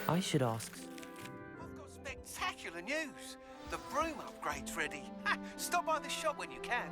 I should ask. I've got spectacular news. The broom upgrade's ready. Ha, stop by the shop when you can.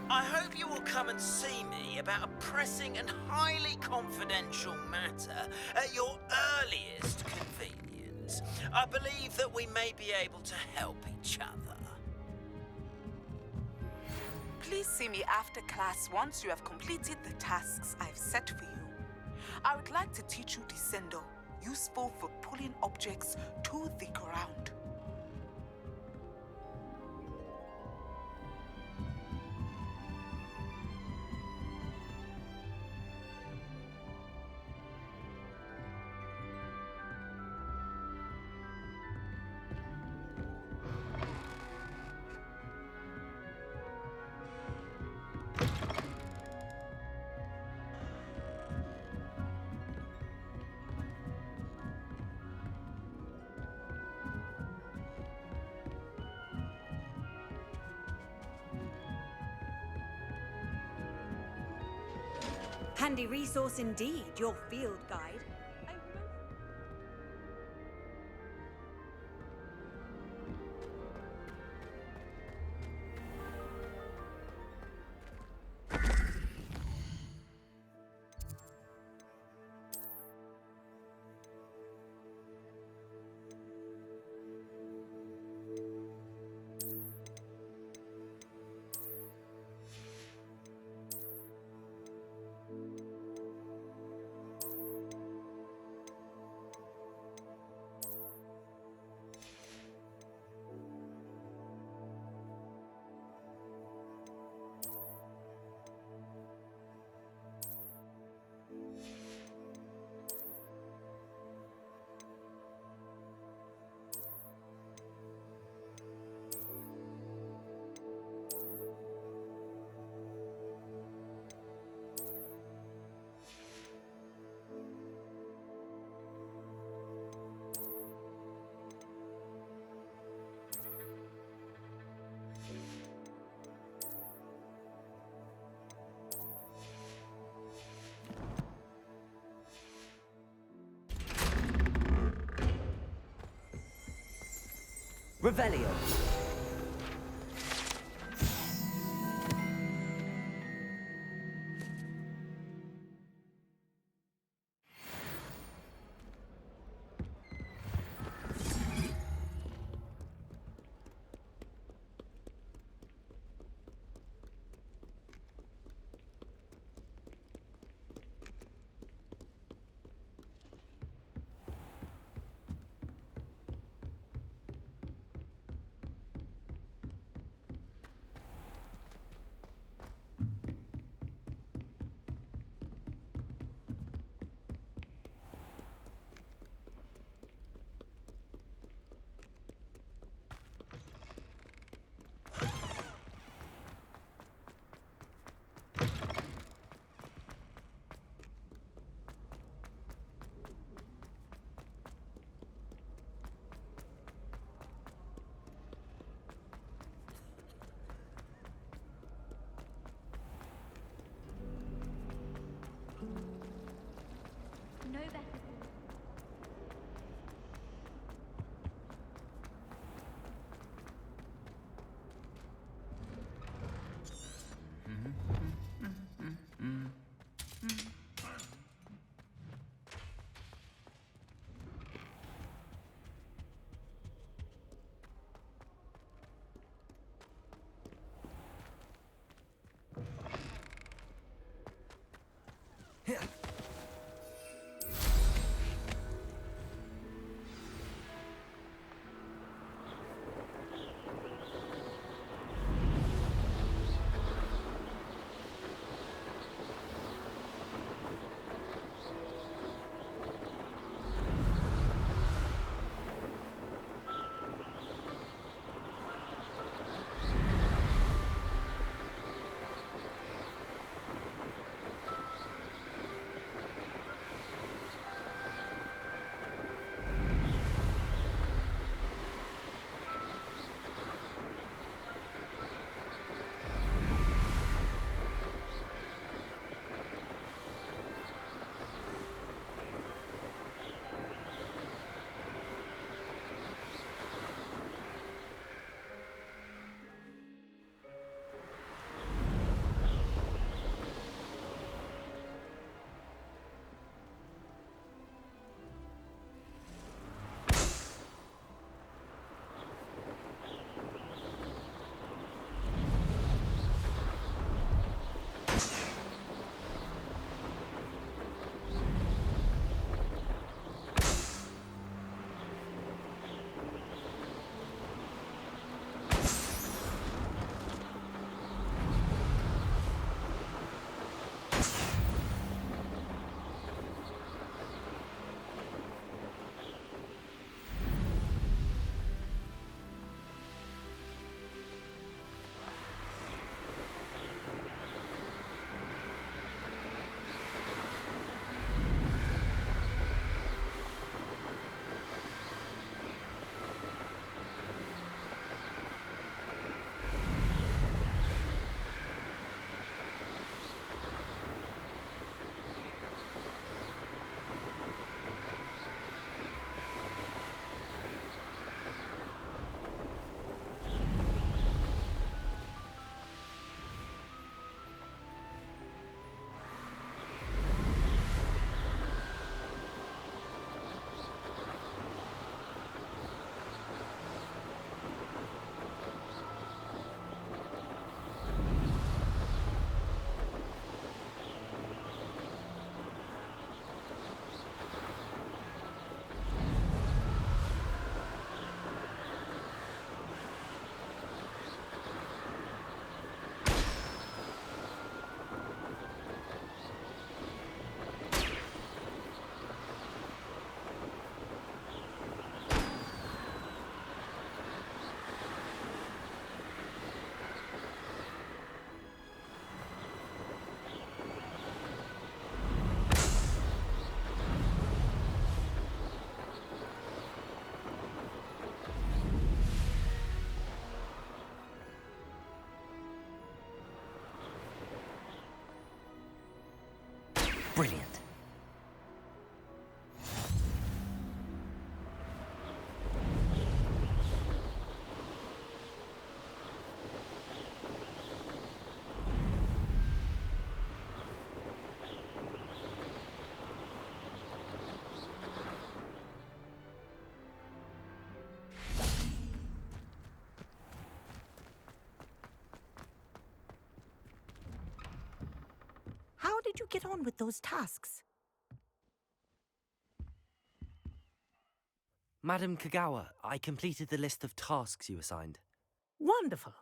I hope you will come and see me about a pressing and highly confidential matter at your earliest convenience. I believe that we may be able to help each other. Please see me after class once you have completed the tasks I've set for you. I would like to teach you Descendo, useful for pulling objects to the ground. Handy resource indeed, your field guide. Revelio. Brilliant. How did you get on with those tasks? Madam Kagawa, I completed the list of tasks you assigned. Wonderful.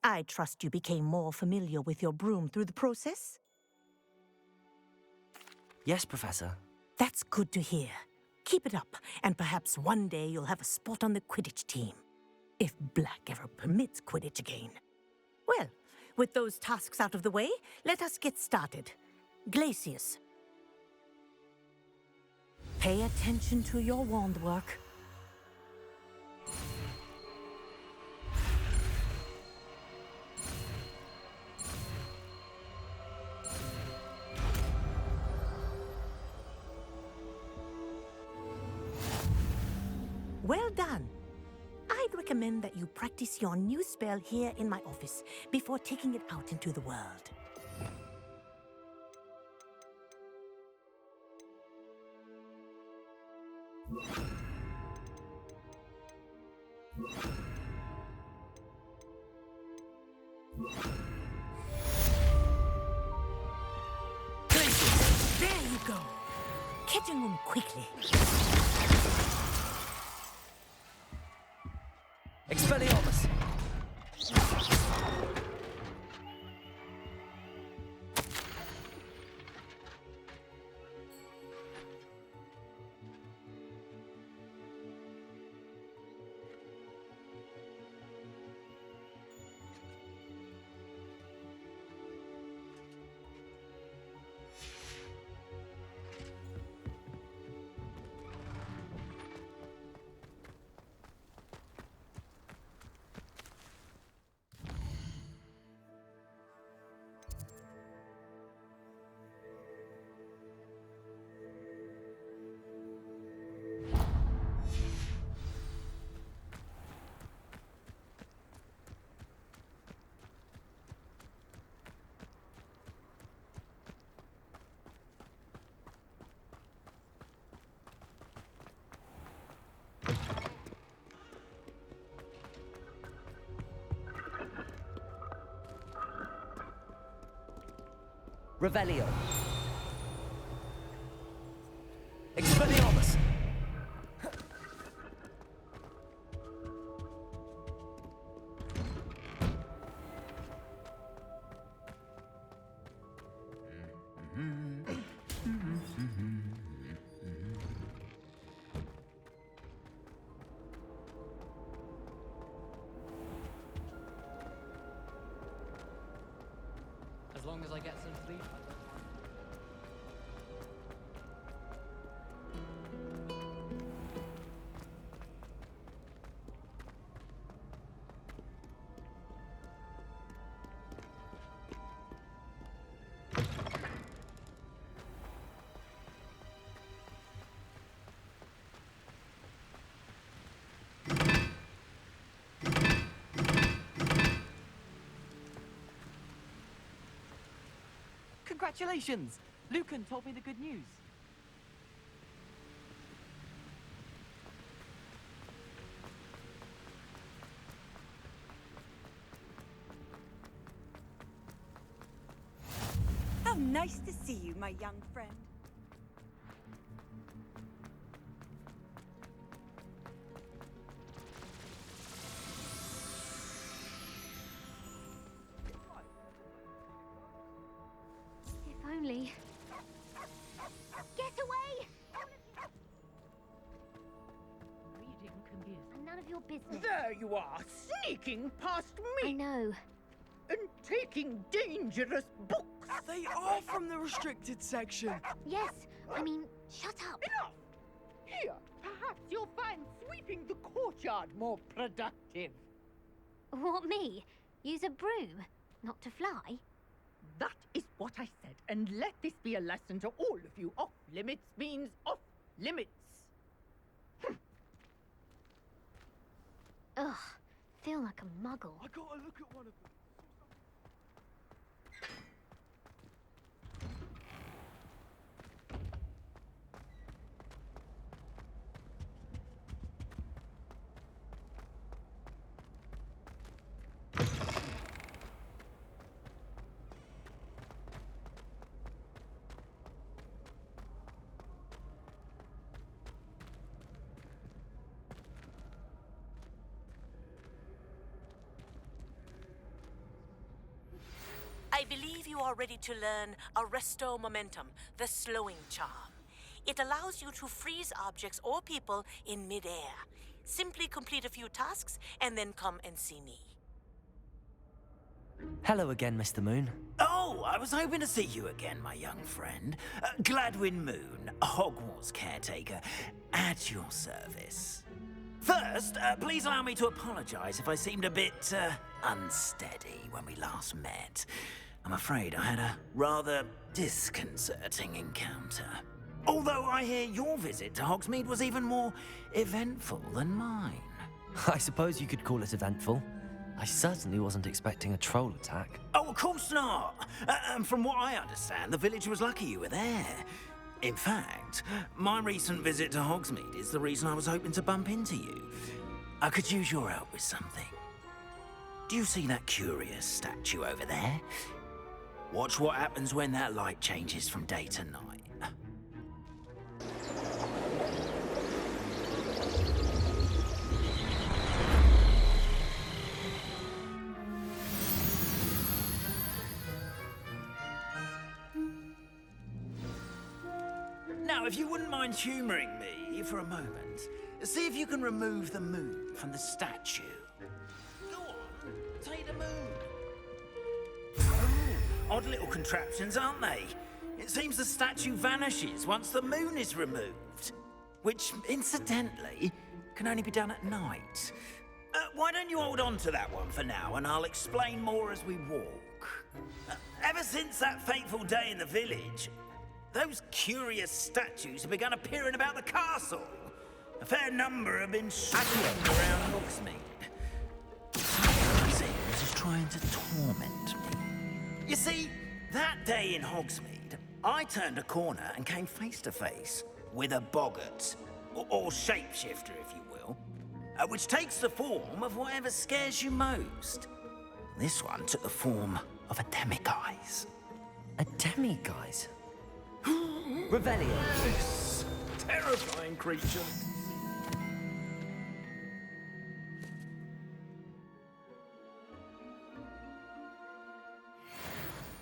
I trust you became more familiar with your broom through the process? Yes, Professor. That's good to hear. Keep it up, and perhaps one day you'll have a spot on the Quidditch team. If Black ever permits Quidditch again. Well, with those tasks out of the way, let us get started. Glacius. Pay attention to your wand work. Well done. I'd recommend that you practice your new spell here in my office before taking it out into the world. There you go. Catching them quickly. Expelliarmus! Revelio. Expelliarmus! As long as I get some sleep. Congratulations! Lucan told me the good news. How nice to see you, my young friend. If only. Get away! Reading can be And none of your business. There you are, sneaking past I me know. and taking dangerous books. They are from the restricted section. Yes, I mean, shut up. Enough! Here, perhaps you'll find sweeping the courtyard more productive. What, me? Use a broom? Not to fly? That is what I said. and let this be a lesson to all of you. Off limits means off limits. Ugh, feel like a muggle. I gotta look at one of them. I believe you are ready to learn Arresto Momentum, the slowing charm. It allows you to freeze objects or people in midair. Simply complete a few tasks and then come and see me. Hello again, Mr. Moon. Oh, I was hoping to see you again, my young friend. Gladwin Moon, Hogwarts caretaker, at your service. First, please allow me to apologize if I seemed a bit, unsteady when we last met. I'm afraid I had a rather disconcerting encounter. Although I hear your visit to Hogsmeade was even more eventful than mine. I suppose you could call it eventful. I certainly wasn't expecting a troll attack. Oh, of course not. And from what I understand, the village was lucky you were there. In fact, my recent visit to Hogsmeade is the reason I was hoping to bump into you. I could use your help with something. Do you see that curious statue over there? Watch what happens when that light changes from day to night. Now, if you wouldn't mind humoring me for a moment, see if you can remove the moon from the statue. Go on, take the moon. Oh, odd little contraptions, aren't they? It seems the statue vanishes once the moon is removed. Which, incidentally, can only be done at night. Why don't you hold on to that one for now, and I'll explain more as we walk. Ever since that fateful day in the village, those curious statues have begun appearing about the castle. A fair number have been circling around Hogsmeade. Someone seems is trying to torment me. You see, that day in Hogsmeade, I turned a corner and came face to face with a boggart, or shapeshifter, if you will, which takes the form of whatever scares you most. This one took the form of a demiguise. A demiguise? Revelio. This terrifying creature.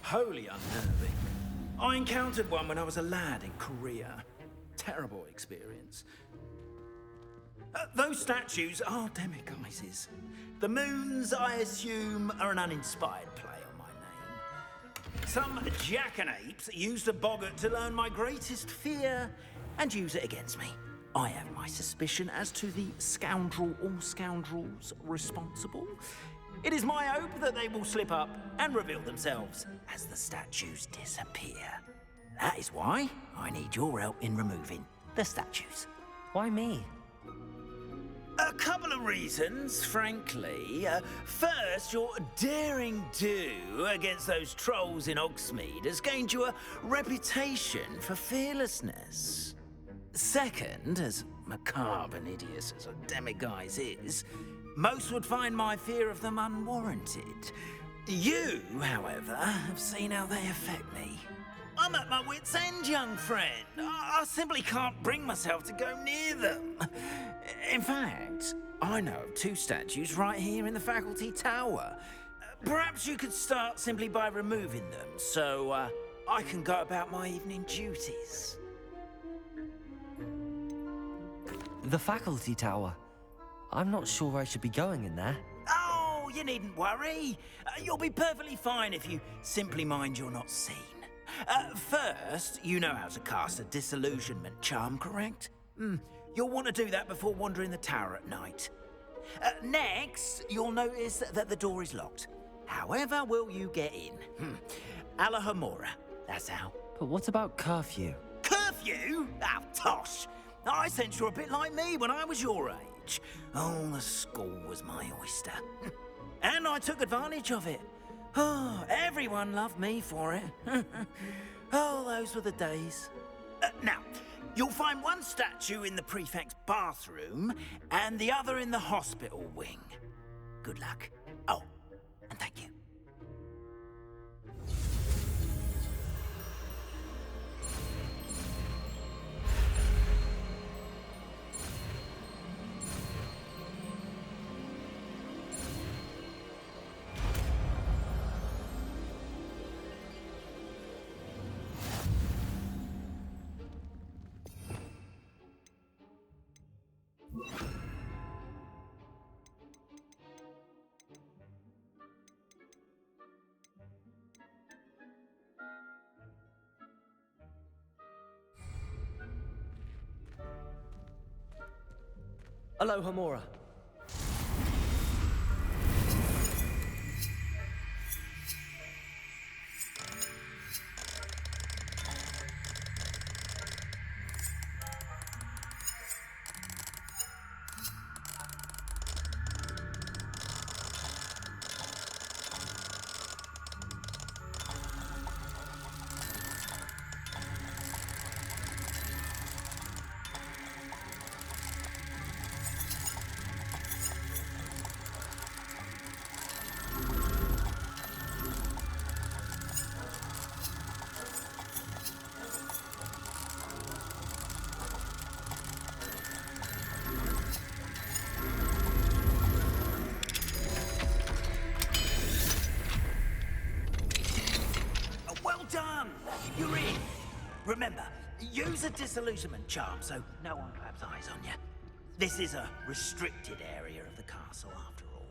Wholly unnerving. I encountered one when I was a lad in Korea. Terrible experience. Those statues are demiguises. The moons, I assume, are an uninspired play on my name. Some jackanapes used a boggart to learn my greatest fear and use it against me. I have my suspicion as to the scoundrel or scoundrels responsible. It is my hope that they will slip up and reveal themselves as the statues disappear. That is why I need your help in removing the statues. Why me? A couple of reasons, frankly. First, your daring do against those trolls in Hogsmeade has gained you a reputation for fearlessness. Second, as macabre and hideous as a demiguise is, most would find my fear of them unwarranted. You, however, have seen how they affect me. I'm at my wit's end, young friend. I simply can't bring myself to go near them. In fact, I know of two statues right here in the faculty tower. Perhaps you could start simply by removing them, so I can go about my evening duties. The faculty tower. I'm not sure I should be going in there. Oh, you needn't worry. You'll be perfectly fine if you simply mind you're not seen. First, you know how to cast a disillusionment charm, correct? You'll want to do that before wandering the tower at night. Next, you'll notice that the door is locked. However will you get in? Alohomora. That's how. But what about curfew? Curfew? Oh, tosh! I sense you're a bit like me when I was your age. Oh, the school was my oyster. And I took advantage of it. Oh, everyone loved me for it. Oh, those were the days. Now, you'll find one statue in the prefect's bathroom and the other in the hospital wing. Good luck. Oh, and thank you. Alohomora. Well done! You're in. Remember, use a disillusionment charm so no one claps eyes on you. This is a restricted area of the castle, after all.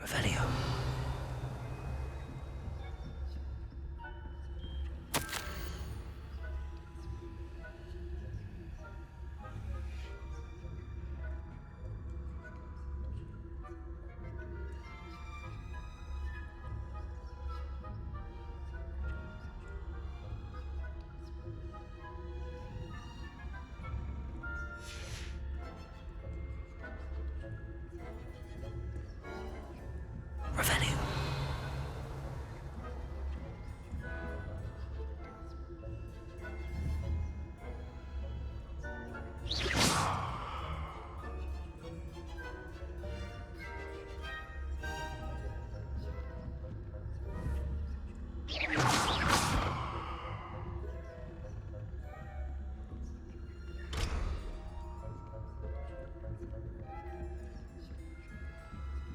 Revelio. Revelio.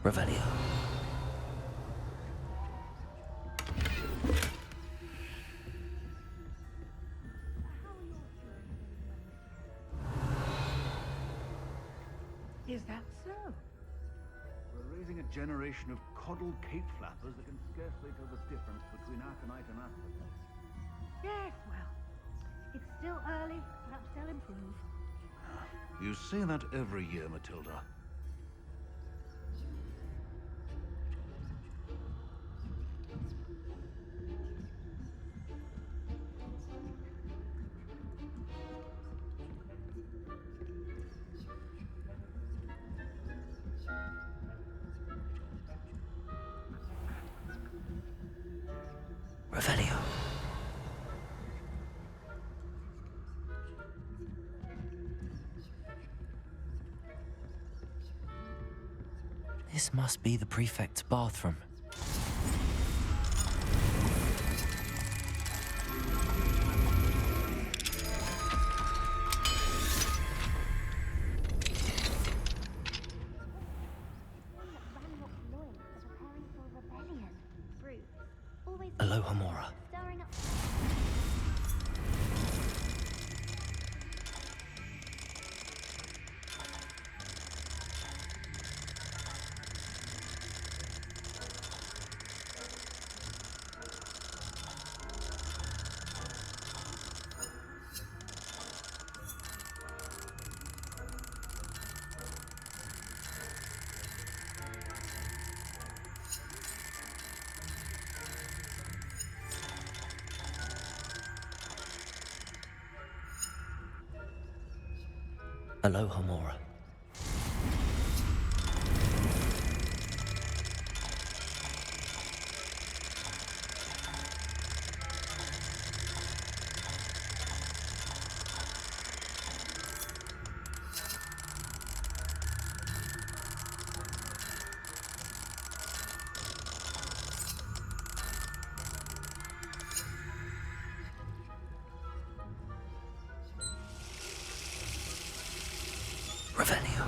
Revelio. Is that so? We're raising a generation of coddled cape flappers that can scarcely tell the difference between aconite and aspen. Yes, well, it's still early. Perhaps they'll improve. You say that every year, Matilda. Revelio. This must be the prefect's bathroom. Alohomora. Alohomora. Revelio.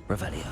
Revelio.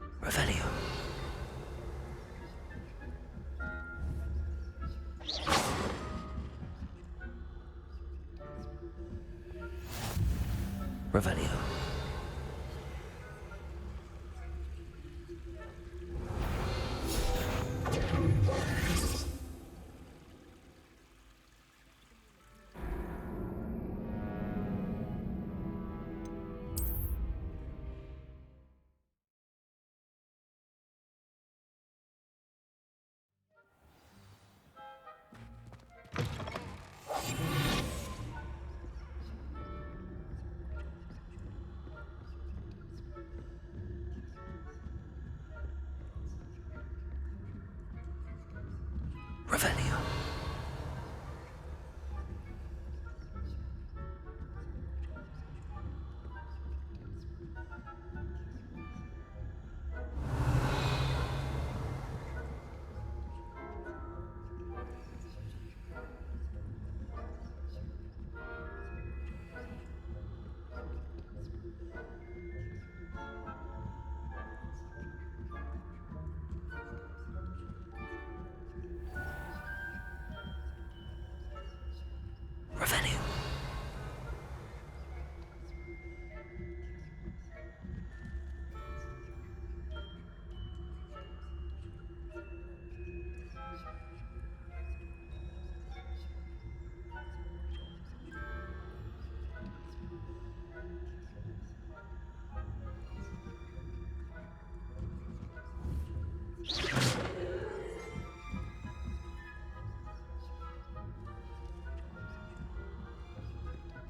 Revelio. Revelio. Revelio. Revelio.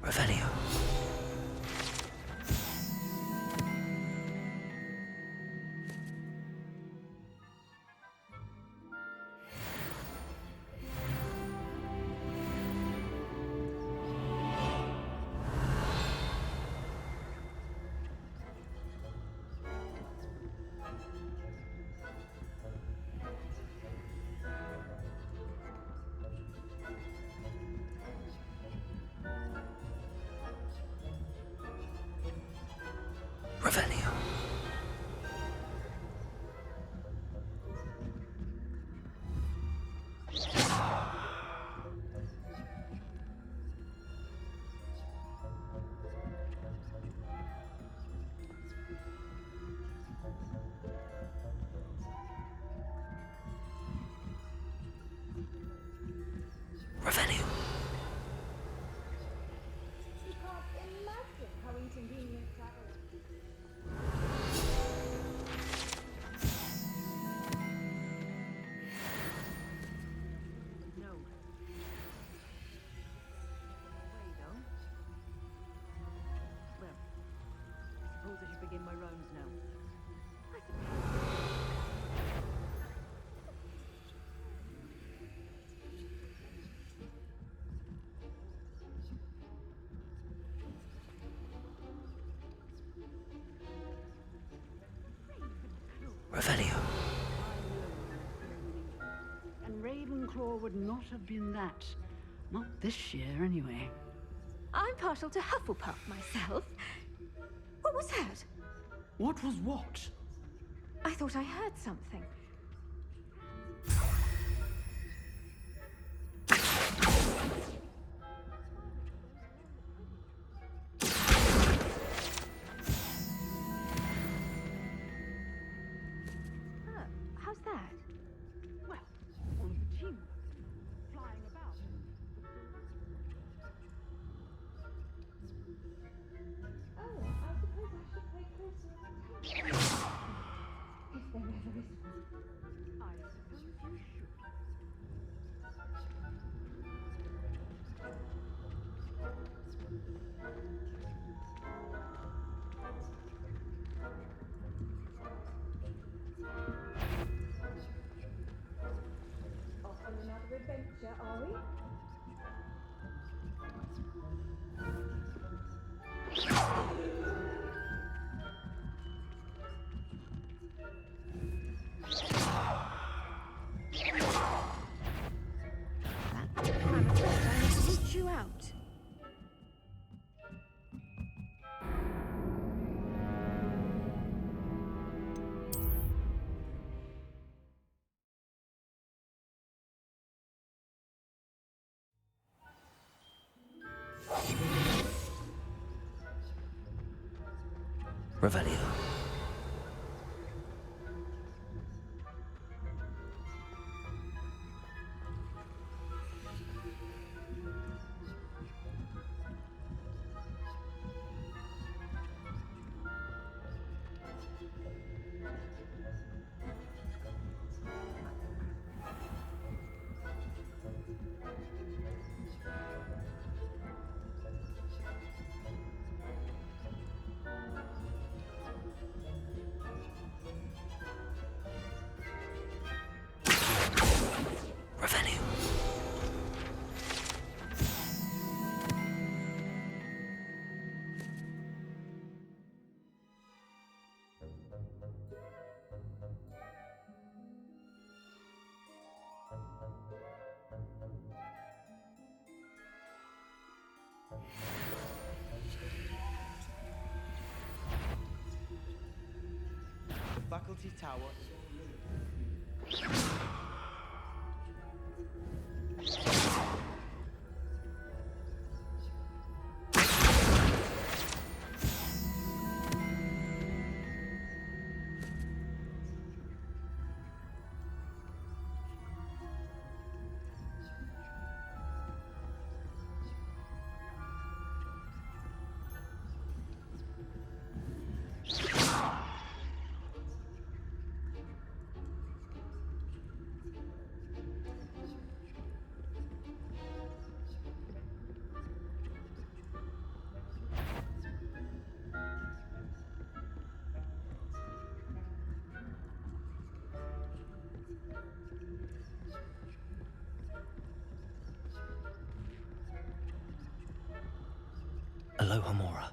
Revelio. Revelio. Revelio. Revelio. You can't imagine how inconvenient that is. No. Way though. Well, begin my rounds now. Revelio. And Ravenclaw would not have been that. Not this year, anyway. I'm partial to Hufflepuff myself. What was that? What was what? I thought I heard something. How's that? Well, all of the team flying about. Oh, I suppose I should pay closer attention. If there ever is one. I suppose you should. Off on another adventure, are we? I'm afraid I must teach you out. Revelio. Revelio. The faculty tower. Alohomora.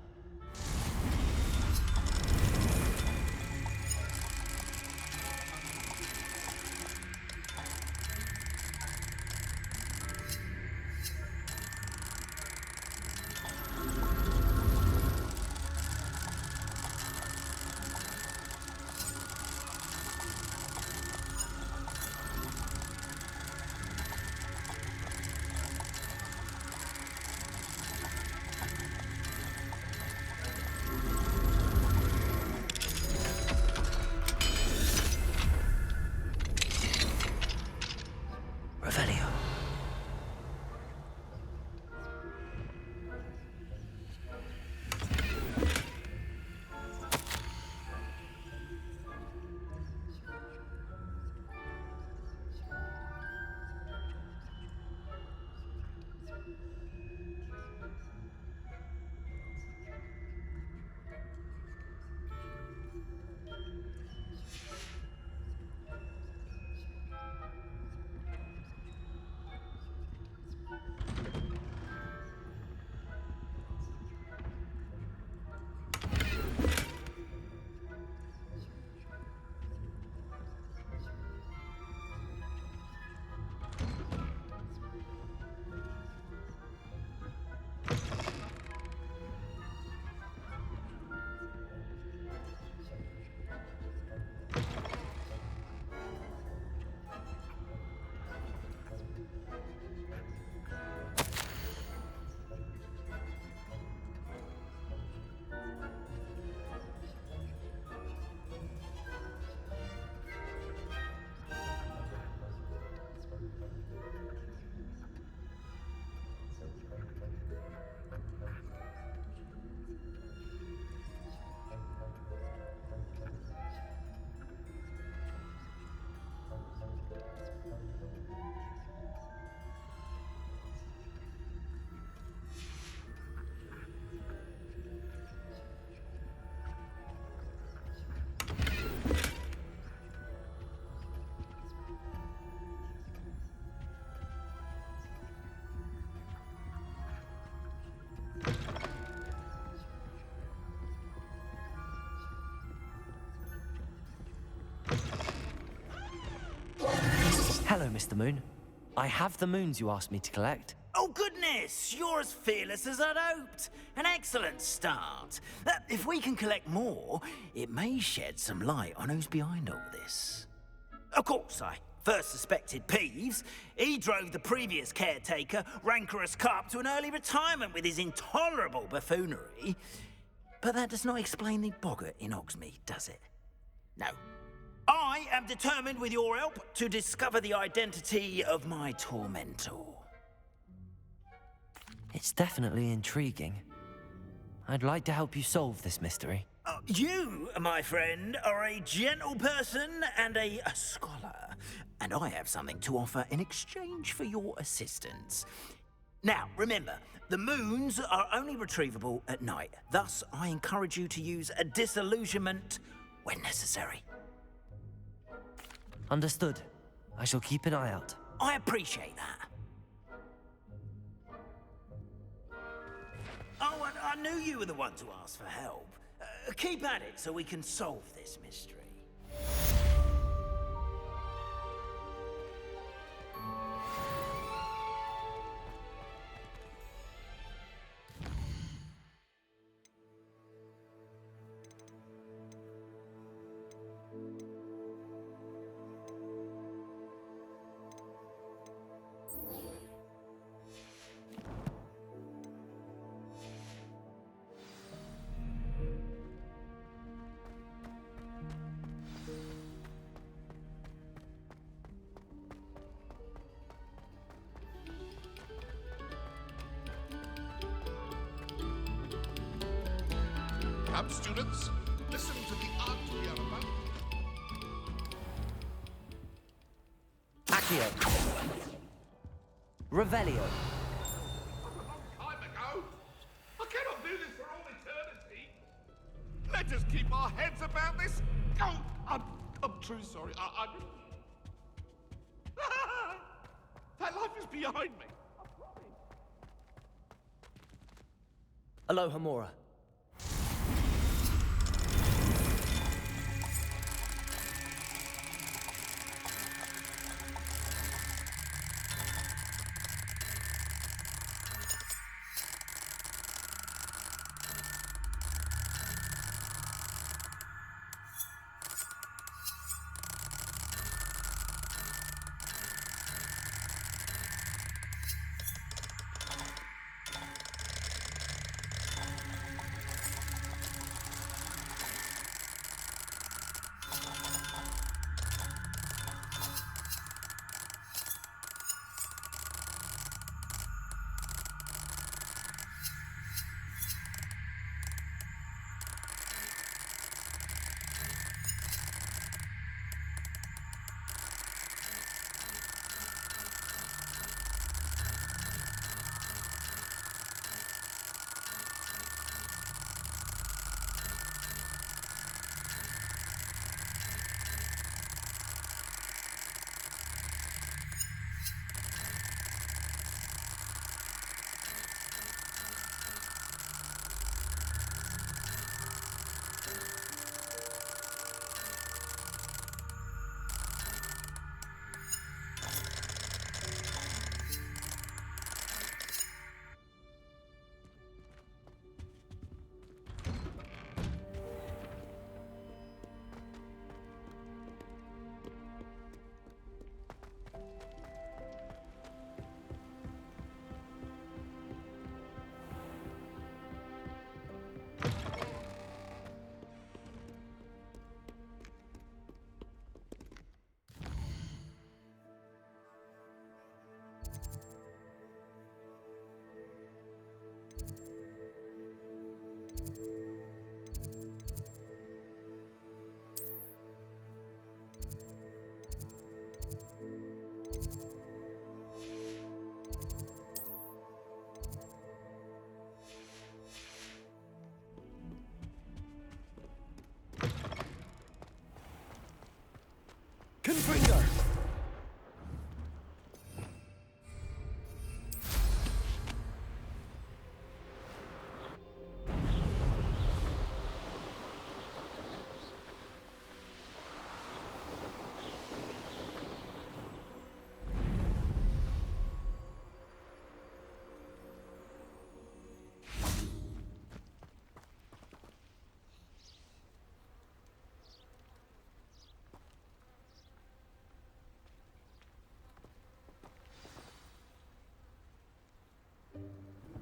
Mr. Moon. I have the moons you asked me to collect. Oh, goodness! You're as fearless as I'd hoped. An excellent start. If we can collect more, it may shed some light on who's behind all this. Of course, I first suspected Peeves. He drove the previous caretaker, Rancorous Carp, to an early retirement with his intolerable buffoonery. But that does not explain the boggart in Hogsmeade, does it? No. I am determined, with your help, to discover the identity of my tormentor. It's definitely intriguing. I'd like to help you solve this mystery. You, my friend, are a gentle person and a scholar, and I have something to offer in exchange for your assistance. Now, remember, the moons are only retrievable at night. Thus, I encourage you to use a disillusionment when necessary. Understood. I shall keep an eye out. I appreciate that. Oh, and I knew you were the one to ask for help. Keep at it so we can solve this mystery. Come, students, listen to the art we are about. Accio. Revelio. Time ago. I cannot do this for all eternity. Let us keep our heads about this. Oh, I'm truly sorry. That life is behind me. Alohomora.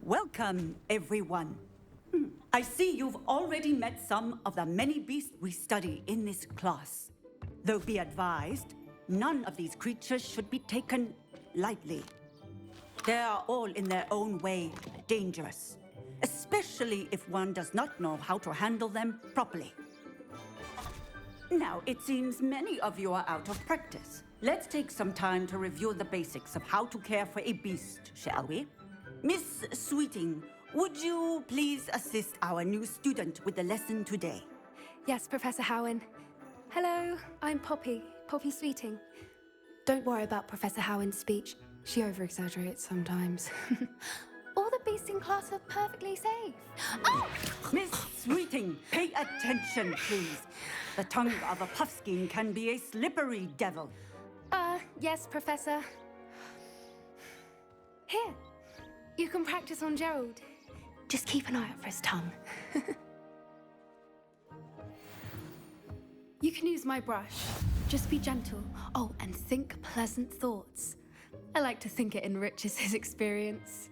Welcome, everyone. I see you've already met some of the many beasts we study in this class. Though be advised, none of these creatures should be taken lightly. They are all in their own way dangerous, especially if one does not know how to handle them properly. Now, it seems many of you are out of practice. Let's take some time to review the basics of how to care for a beast, shall we? Miss Sweeting, would you please assist our new student with the lesson today? Yes, Professor Howen. Hello, I'm Poppy Sweeting. Don't worry about Professor Howen's speech. She over-exaggerates sometimes. All the beasts in class are perfectly safe. Oh! Miss Sweeting, pay attention, please. The tongue of a puffskein can be a slippery devil. Yes, Professor. Here, you can practice on Gerald. Just keep an eye out for his tongue. You can use my brush. Just be gentle. Oh, and think pleasant thoughts. I like to think it enriches his experience.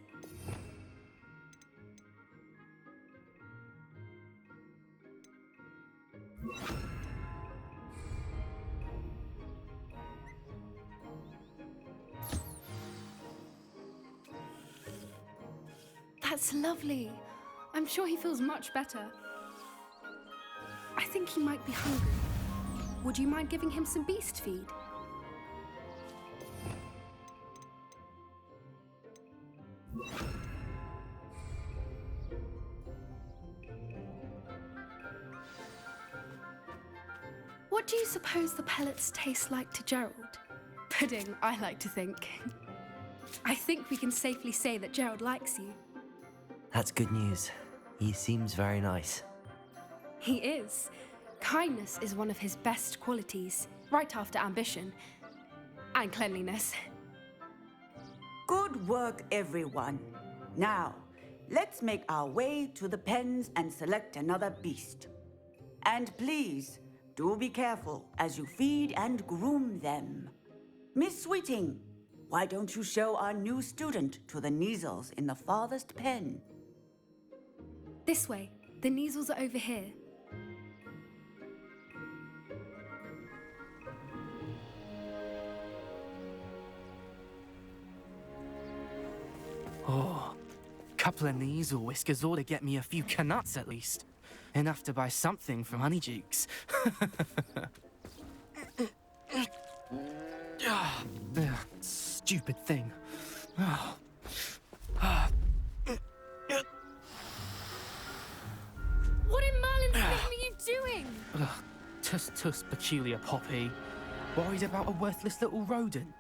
That's lovely. I'm sure he feels much better. I think he might be hungry. Would you mind giving him some beast feed? What do you suppose the pellets taste like to Gerald? Pudding, I like to think. I think we can safely say that Gerald likes you. That's good news. He seems very nice. He is. Kindness is one of his best qualities, right after ambition. And cleanliness. Good work, everyone. Now, let's make our way to the pens and select another beast. And please, do be careful as you feed and groom them. Miss Sweeting, why don't you show our new student to the Neasels in the farthest pen? This way. The Neasels are over here. Oh, couple of Neasel whiskers ought to get me a few canuts at least. Enough to buy something from Honeydukes. Stupid thing. What in Merlin's name are you doing? Tuss, peculiar Poppy. Worried about a worthless little rodent.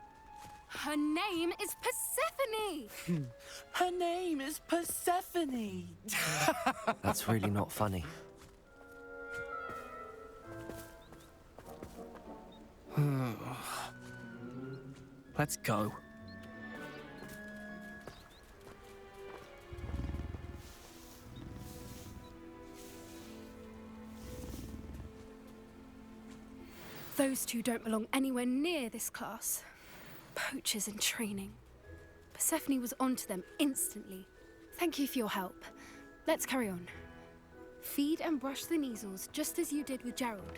Her name is Persephone! Her name is Persephone! That's really not funny. Let's go. Those two don't belong anywhere near this class. Poachers in training. Persephone was onto them instantly. Thank you for your help. Let's carry on. Feed and brush the Neasels just as you did with Gerald.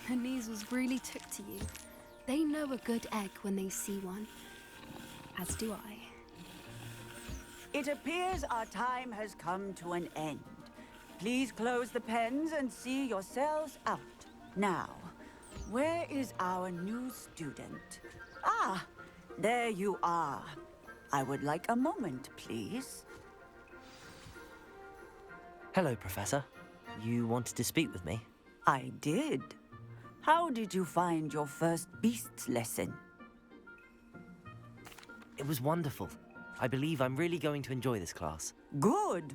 The Neasels really took to you. They know a good egg when they see one. As do I. It appears our time has come to an end. Please close the pens and see yourselves out. Now, where is our new student? Ah, there you are. I would like a moment, please. Hello, Professor. You wanted to speak with me? I did. How did you find your first beasts lesson? It was wonderful. I believe I'm really going to enjoy this class. Good.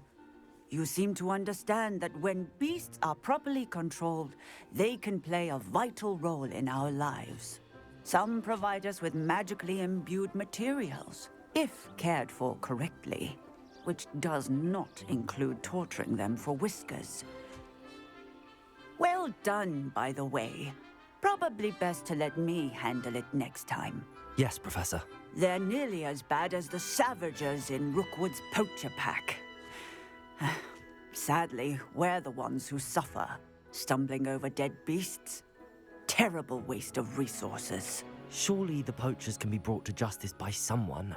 You seem to understand that when beasts are properly controlled, they can play a vital role in our lives. Some provide us with magically imbued materials, if cared for correctly, which does not include torturing them for whiskers. Well done, by the way. Probably best to let me handle it next time. Yes, Professor. They're nearly as bad as the Savagers in Rookwood's poacher pack. Sadly, we're the ones who suffer, stumbling over dead beasts. Terrible waste of resources. Surely the poachers can be brought to justice by someone.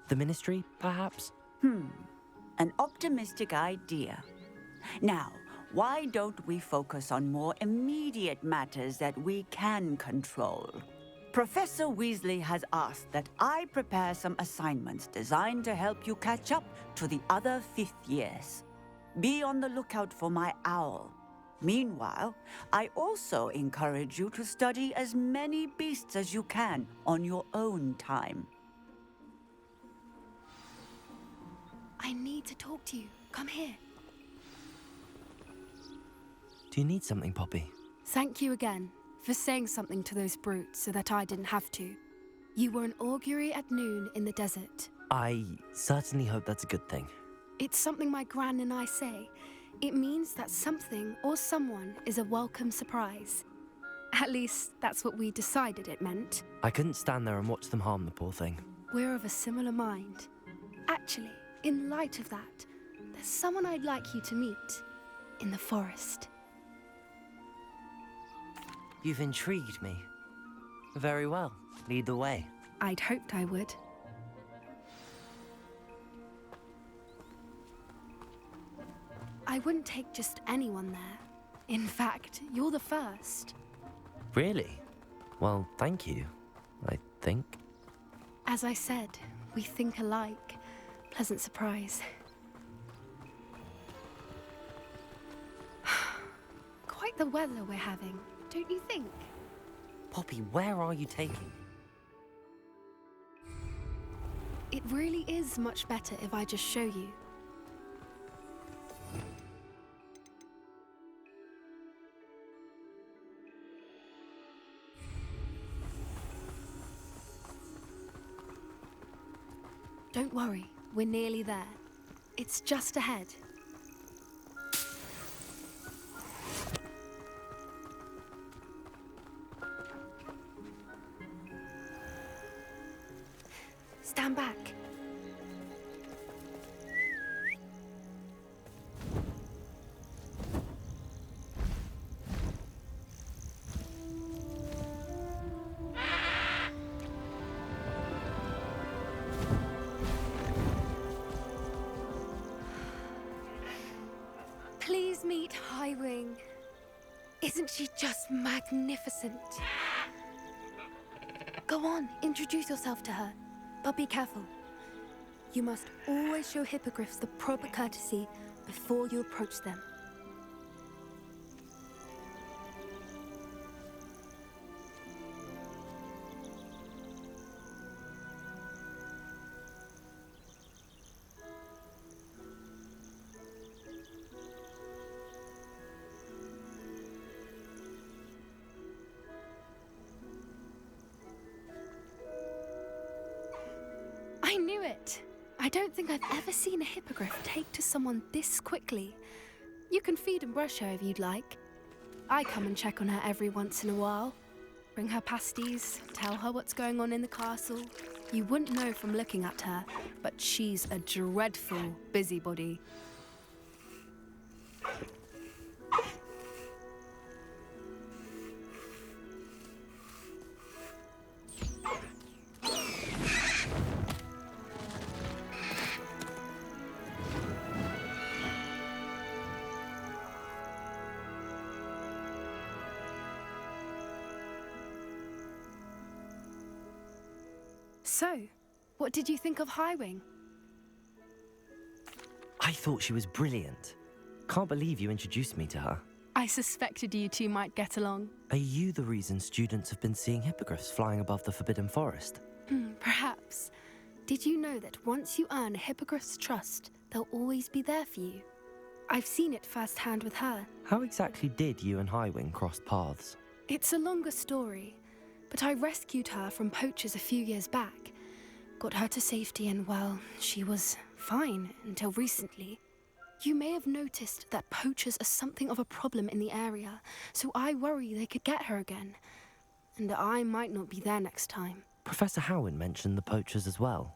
The Ministry, perhaps? An optimistic idea. Now, why don't we focus on more immediate matters that we can control? Professor Weasley has asked that I prepare some assignments designed to help you catch up to the other 5th years. Be on the lookout for my owl. Meanwhile, I also encourage you to study as many beasts as you can on your own time. I need to talk to you. Come here. Do you need something, Poppy? Thank you again for saying something to those brutes so that I didn't have to. You were an augury at noon in the desert. I certainly hope that's a good thing. It's something my gran and I say. It means that something or someone is a welcome surprise. At least, that's what we decided it meant. I couldn't stand there and watch them harm the poor thing. We're of a similar mind. Actually, in light of that, there's someone I'd like you to meet in the forest. You've intrigued me. Very well. Lead the way. I'd hoped I would. I wouldn't take just anyone there. In fact, you're the first. Really? Well, thank you, I think. As I said, we think alike. Pleasant surprise. Quite the weather we're having, don't you think? Poppy, where are you taking? It really is much better if I just show you. Don't worry, we're nearly there. It's just ahead. Stand back. Please meet Highwing. Isn't she just magnificent? Go on, introduce yourself to her. But be careful. You must always show hippogriffs the proper courtesy before you approach them. I knew it! I don't think I've ever seen a hippogriff take to someone this quickly. You can feed and brush her if you'd like. I come and check on her every once in a while. Bring her pasties, tell her what's going on in the castle. You wouldn't know from looking at her, but she's a dreadful busybody. So, what did you think of Highwing? I thought she was brilliant. Can't believe you introduced me to her. I suspected you two might get along. Are you the reason students have been seeing hippogriffs flying above the Forbidden Forest? Perhaps. Did you know that once you earn a hippogriff's trust, they'll always be there for you? I've seen it firsthand with her. How exactly did you and Highwing cross paths? It's a longer story, but I rescued her from poachers a few years back. Got her to safety and, well, she was fine until recently. You may have noticed that poachers are something of a problem in the area, so I worry they could get her again. And I might not be there next time. Professor Howin mentioned the poachers as well.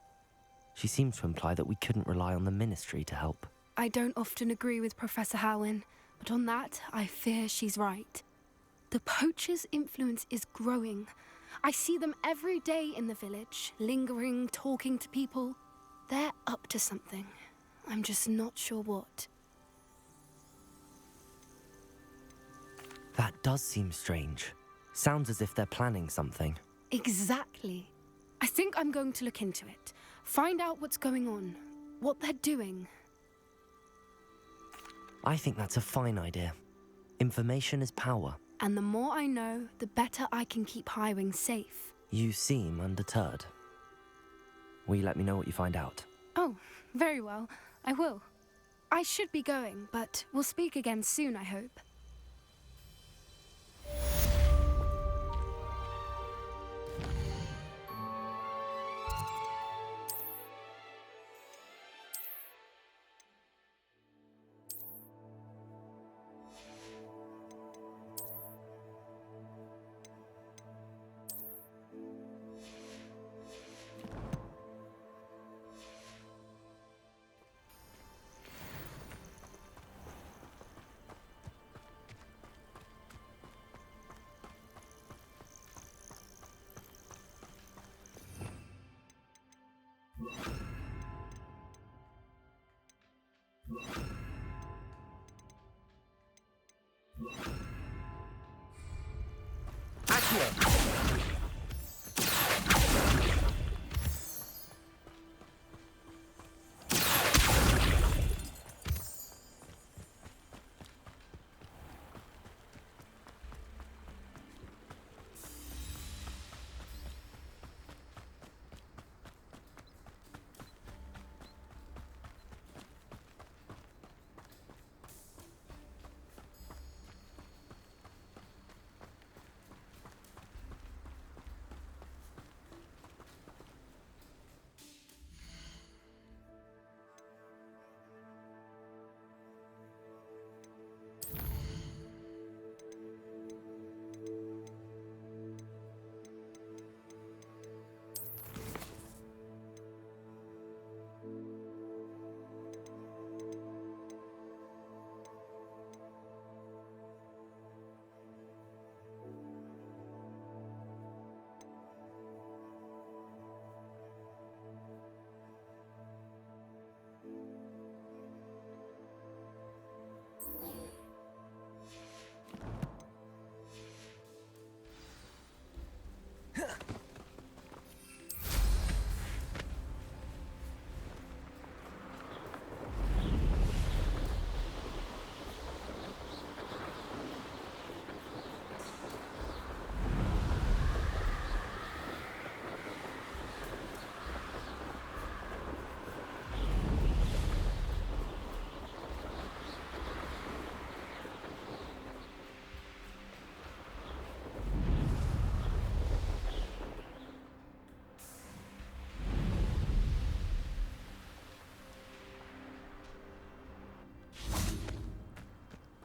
She seemed to imply that we couldn't rely on the Ministry to help. I don't often agree with Professor Howin, but on that, I fear she's right. The poachers' influence is growing. I see them every day in the village, lingering, talking to people. They're up to something. I'm just not sure what. That does seem strange. Sounds as if they're planning something. Exactly. I think I'm going to look into it. Find out what's going on, what they're doing. I think that's a fine idea. Information is power. And the more I know, the better I can keep Highwing safe. You seem undeterred. Will you let me know what you find out? Oh, very well. I will. I should be going, but we'll speak again soon, I hope.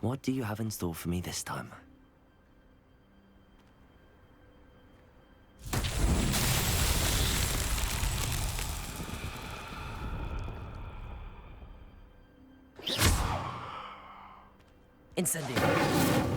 What do you have in store for me this time? Incendio.